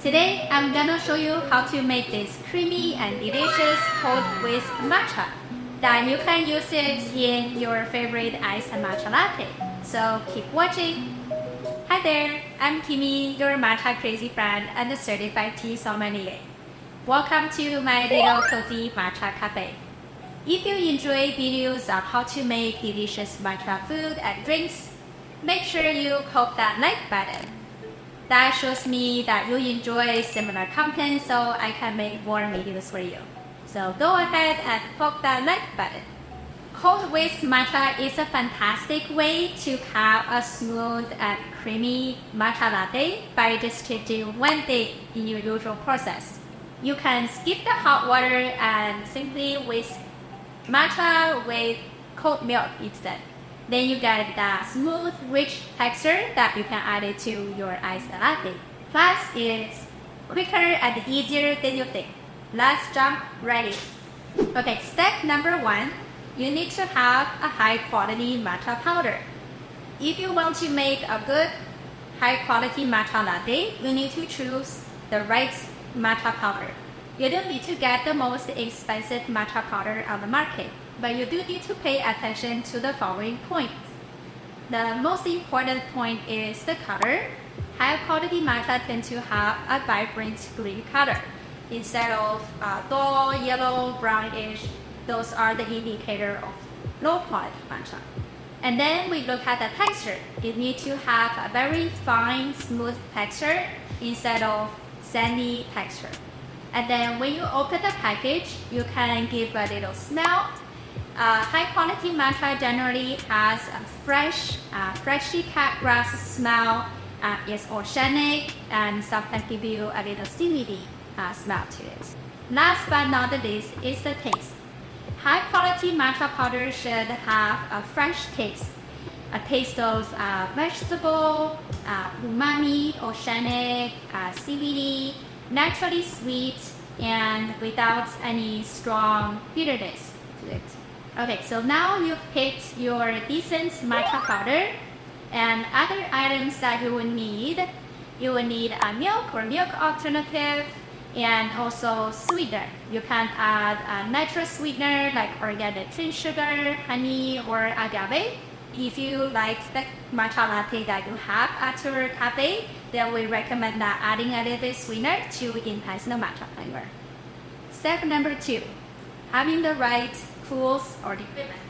Today, I'm gonna show you how to make this creamy and delicious cold whisk matcha that you can use it in your favorite iced matcha latte. So keep watching. Hi there, I'm Kimmy, your matcha crazy friend and a certified tea sommelier. Welcome to my little cozy matcha cafe. If you enjoy videos of how to make delicious matcha food and drinks, make sure you click that like button. That shows me that you enjoy similar content so I can make more videos for you. So go ahead and click that like button. Cold whisk matcha is a fantastic way to have a smooth and creamy matcha latte by just taking one day in your usual process. You can skip the hot water and simply whisk matcha with cold milk instead. Then you get that smooth, rich texture that you can add it to your iced latte. Plus, it's quicker and easier than you think. Let's jump right in. Okay, step number 1, you need to have a high quality matcha powder. If you want to make a good, high quality matcha latte, you need to choose the right matcha powder. You don't need to get the most expensive matcha powder on the market, but you do need to pay attention to the following points. The most important point is the color. High quality matcha tend to have a vibrant green color instead of dull yellow, brownish. Those are the indicator of low quality matcha. And then we look at the texture. You need to have a very fine, smooth texture instead of sandy texture. And then when you open the package, you can give a little smell. High quality matcha generally has a freshly cut grass smell. It's organic and sometimes give you a little CBD smell to it. Last but not the least is the taste. High quality matcha powder should have a fresh taste. A taste of vegetable, umami, organic, CBD, naturally sweet, and without any strong bitterness to it. Okay, so now you've picked your decent matcha powder and other items that you will need. You will need a milk or milk alternative and also sweetener. You can add a natural sweetener like organic cane sugar, honey, or agave. If you like the matcha latte that you have at your cafe, then we recommend that adding a little bit sweetener to enhance the matcha flavor. Step number 2, having the right tools or equipment.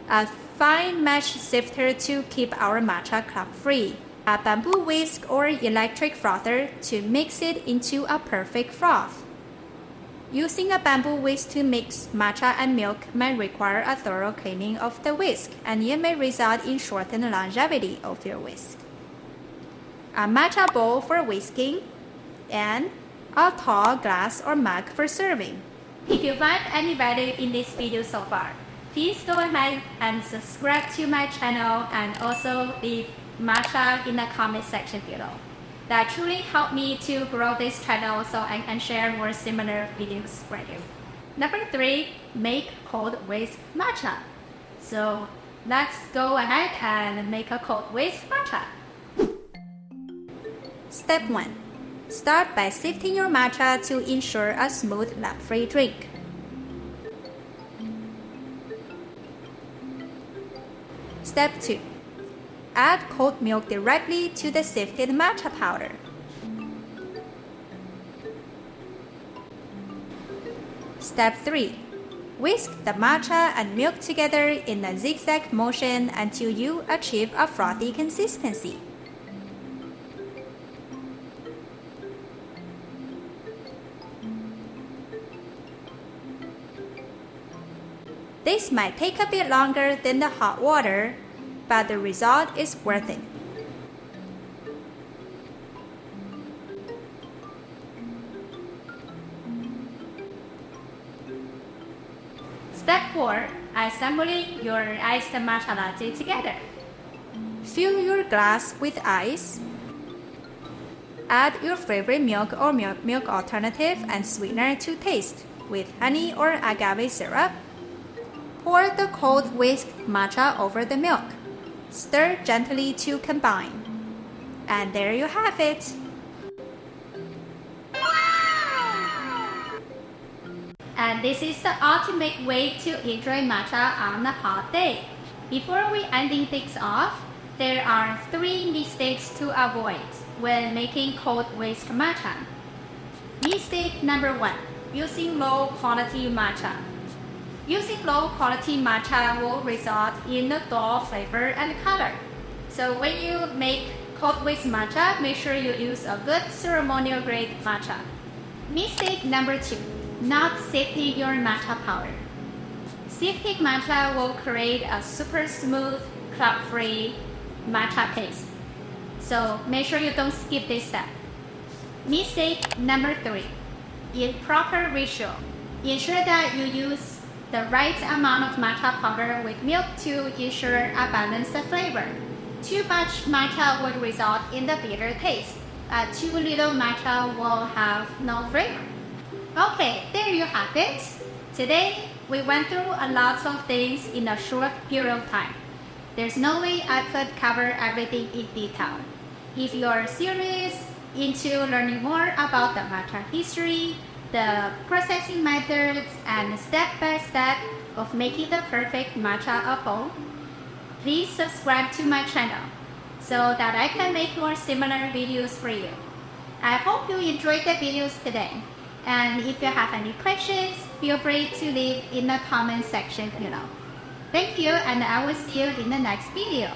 A fine mesh sifter to keep our matcha clump free. A bamboo whisk or electric frother to mix it into a perfect froth. Using a bamboo whisk to mix matcha and milk may require a thorough cleaning of the whisk, and it may result in shortened longevity of your whisk. A matcha bowl for whisking, and a tall glass or mug for serving. If you find any value in this video so far, please go ahead and subscribe to my channel and also leave matcha in the comment section below. That truly helped me to grow this channel so I can share more similar videos for you. Number 3, make cold whisk matcha. So let's go ahead and make a cold whisk matcha. Step 1. Start by sifting your matcha to ensure a smooth, lump-free drink. Step 2. Add cold milk directly to the sifted matcha powder. Step 3. Whisk the matcha and milk together in a zigzag motion until you achieve a frothy consistency. This might take a bit longer than the hot water, but the result is worth it. Step 4. Assembling your iced matcha latte together. Fill your glass with ice. Add your favorite milk or milk alternative and sweetener to taste with honey or agave syrup. Pour the cold whisked matcha over the milk. Stir gently to combine. And there you have it. and this is the ultimate way to enjoy matcha on a hot day. Before we ending things off, there are 3 mistakes to avoid when making cold whisk matcha. Mistake number 1, using low quality matcha. Using low quality matcha will result in a dull flavor and color. So when you make cold whisk matcha, make sure you use a good ceremonial grade matcha. Mistake number 2, not sifting your matcha powder. Sifting matcha will create a super smooth, club-free matcha paste. So make sure you don't skip this step. Mistake number 3, improper ratio. Ensure that you use the right amount of matcha powder with milk to ensure a balanced flavor. Too much matcha would result in the bitter taste. Too little matcha will have no flavor. Okay, there you have it. Today, we went through a lot of things in a short period of time. There's no way I could cover everything in detail. If you're serious into learning more about the matcha history, the processing methods, and step-by-step of making the perfect matcha apple, please subscribe to my channel so that I can make more similar videos for you. I hope you enjoyed the videos today. And if you have any questions, feel free to leave in the comment section below. Thank you, and I will see you in the next video.